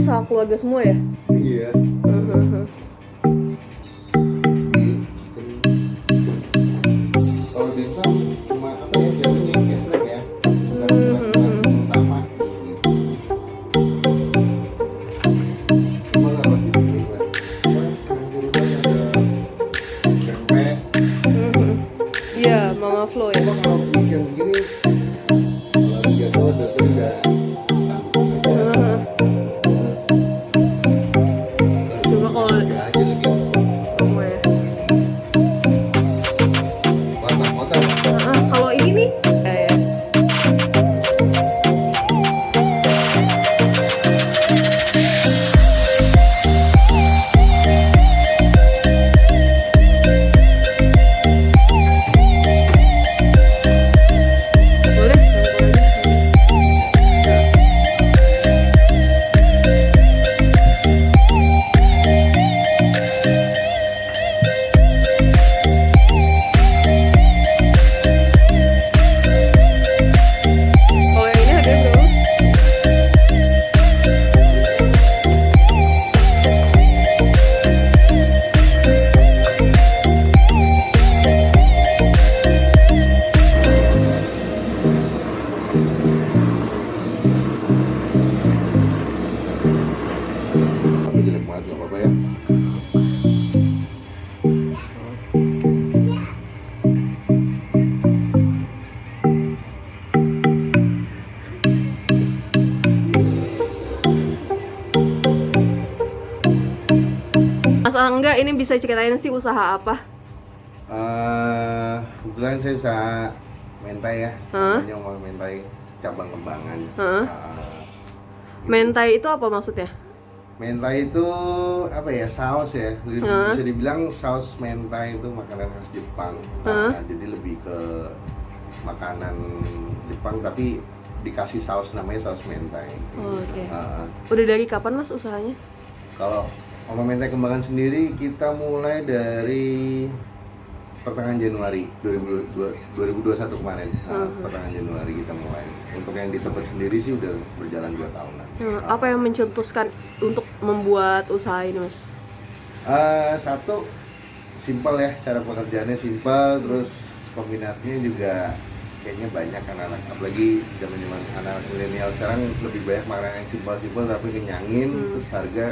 usaha keluarga semua ya? Iya. Kalau dimsum cuma apa ya, jatuhnya gesrek ya, bukan utama gitu. Cuma kalau di sini kan yang berubah ada pempek. Iya, Mama Flo ya. Cuma kalau bikin begini, kalau biasa udah beda. Coba kalau Ya aja lagi. rumah ya. Kotak-kotak. Kalau ini nih, ya. Boleh? Kalau yang ini harganya berapa? Tapi jelek banget nggak apa-apa ya. Mas Angga ini bisa ceritain sih usaha apa? Kebetulan saya usaha mentai ya, Hah? namanya Omah Mentai cabang Kembangan. Hah? Mentai itu apa maksudnya? Mentai itu apa ya, saus ya, bisa dibilang saus mentai itu makanan khas Jepang. Jadi lebih ke makanan Jepang tapi dikasih saus, namanya saus mentai. Oke. Udah dari kapan Mas usahanya? Kalau Omah Mentai Kembangan sendiri kita mulai dari pertengahan Januari 2021 kemarin. Pertengahan Januari kita mulai. Untuk yang di tempat sendiri sih udah berjalan 2 tahunan. Apa yang mencetuskan untuk membuat usaha ini Mas? Satu, simpel ya, cara pekerjaannya simpel, terus peminatnya juga kayaknya banyak anak-anak, apalagi zaman-zaman anak milenial sekarang lebih banyak makanan yang simpel-simpel tapi kenyangin, terus harga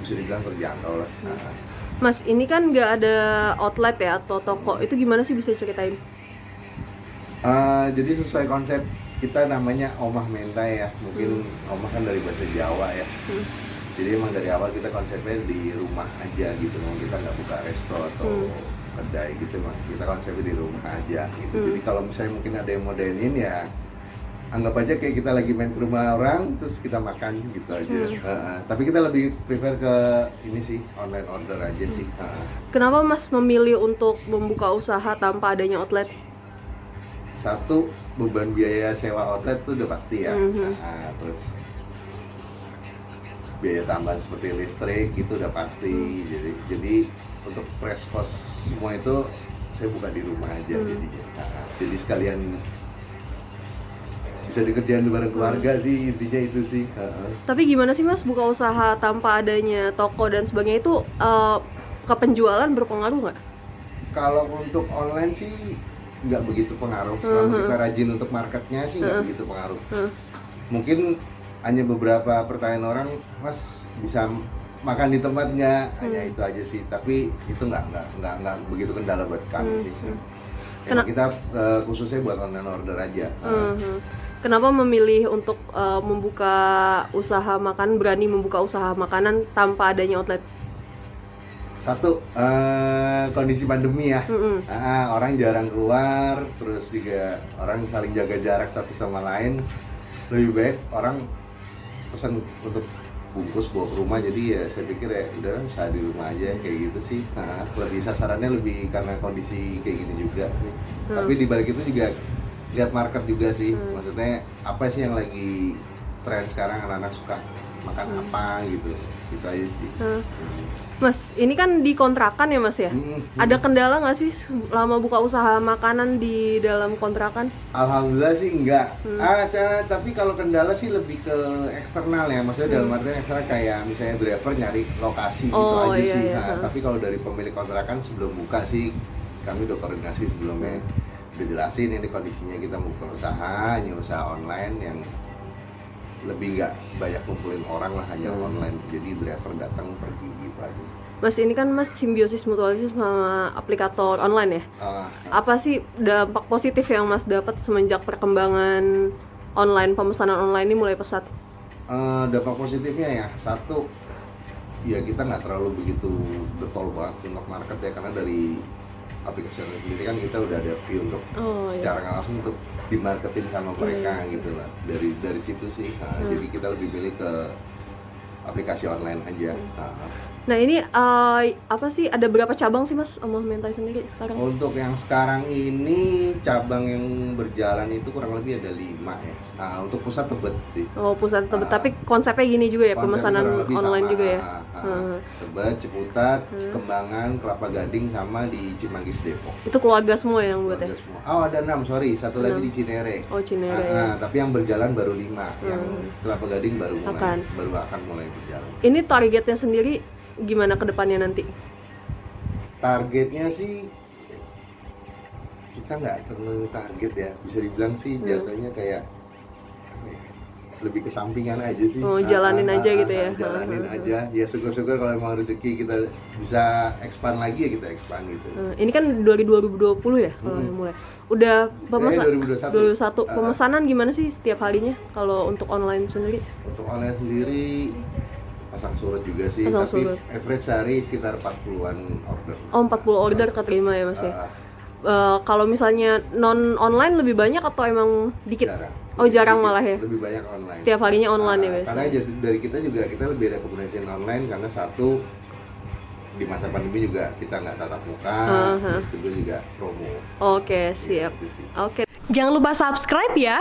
bisa dibilang terjangkau lah. Mas, ini kan nggak ada outlet ya atau toko, itu gimana sih bisa ceritain? Jadi sesuai konsep kita namanya Omah Mentai ya, mungkin Omah kan dari bahasa Jawa ya. Jadi emang dari awal kita konsepnya di rumah aja gitu, kita nggak buka resto atau kedai gitu, emang kita konsepnya di rumah aja gitu. Jadi kalau misalnya mungkin ada yang modelin ya, anggap aja kayak kita lagi main ke rumah orang terus kita makan gitu aja. Tapi kita lebih prefer ke ini sih, online order aja sih. Kenapa Mas memilih untuk membuka usaha tanpa adanya outlet? Satu, beban biaya sewa outlet tuh udah pasti ya. Terus biaya tambahan seperti listrik itu udah pasti. Jadi untuk press cost semua itu saya buka di rumah aja jadinya. Jadi sekalian bisa dikerjain bareng keluarga sih, intinya itu sih. Tapi gimana sih Mas buka usaha tanpa adanya toko dan sebagainya itu ke penjualan berpengaruh nggak? Kalau untuk online sih nggak begitu pengaruh. Selama kita rajin untuk marketnya sih nggak begitu pengaruh. Mungkin hanya beberapa pertanyaan orang, Mas bisa makan di tempat nggak? Hanya itu aja sih. Tapi itu nggak begitu kendala buat kami sih. Kita khususnya buat online order aja. Kenapa memilih untuk membuka usaha makan, berani membuka usaha makanan tanpa adanya outlet? Satu, kondisi pandemi ya. Orang jarang keluar, terus juga orang saling jaga jarak satu sama lain. Lebih baik orang pesan untuk bungkus bawa ke rumah, jadi ya saya pikir ya udah usaha di rumah aja kayak gitu sih. Lebih sasarannya lebih karena kondisi kayak gini juga nih. Tapi di balik itu juga lihat market juga sih, maksudnya apa sih yang lagi tren sekarang, anak-anak suka makan apa gitu aja sih. Mas, ini kan dikontrakan ya Mas ya? Ada kendala nggak sih lama buka usaha makanan di dalam kontrakan? Alhamdulillah sih enggak. Tapi kalau kendala sih lebih ke eksternal ya. Maksudnya dalam artian eksternal kayak misalnya driver nyari lokasi gitu Oh, aja iya, sih. iya. Nah, tapi kalau dari pemilik kontrakan sebelum buka sih kami udah koordinasi sebelumnya. Udah jelasin ini kondisinya kita mau buka usaha, ini usaha online yang lebih nggak banyak kumpulin orang lah, hanya online. Jadi driver datang pergi gitu aja. Mas, ini kan Mas simbiosis mutualisme sama aplikator online ya? Apa sih dampak positif yang Mas dapat semenjak perkembangan online, pemesanan online ini mulai pesat? Dampak positifnya ya, satu, ya kita nggak terlalu begitu getol banget untuk market ya, karena dari aplikasi sendiri kan kita udah ada view untuk secara nggak langsung untuk dimarketin sama mereka gitu lah. Dari situ sih, jadi kita lebih pilih ke aplikasi online aja. Nah ini apa sih, ada berapa cabang sih Mas sama Mentai sendiri sekarang? Untuk yang sekarang ini cabang yang berjalan itu kurang lebih ada 5 ya. Untuk pusat Tebet sih. Oh, pusat Tebet, tapi konsepnya gini juga ya, pemesanan online sama, juga ya? Tebet, Ciputat, Kembangan, Kelapa Gading, sama di Cimanggis Depok. Itu keluarga semua yang buat ya? Oh ada 6, sorry, satu lagi di Cinere. Oh, Cinere. Tapi yang berjalan baru 5, yang Kelapa Gading baru akan mulai berjalan. Ini targetnya sendiri gimana ke depannya nanti? Targetnya sih kita nggak terlalu target ya, bisa dibilang sih jatuhnya kayak lebih ke sampingan aja sih. Oh, jalanin aja gitu ya? Jalanin aja, ya syukur-syukur kalau emang rezeki kita bisa expand lagi ya kita expand gitu. Ini kan 2020 ya mulai. Udah 2021. Pemesanan gimana sih setiap harinya kalau untuk online sendiri? Untuk online sendiri pasang surut juga sih, tapi average sehari sekitar 40-an order. Oh, 40 order keterima ya Mas ya? Kalau misalnya non online lebih banyak atau emang dikit? Jarang malah ya? Lebih banyak online. Setiap harinya online ya biasanya? Karena dari kita juga, kita lebih rekomendasiin online karena satu, di masa pandemi juga kita nggak tatap muka, terus kedua juga promo. Oke, siap. Oke. Jangan lupa subscribe ya.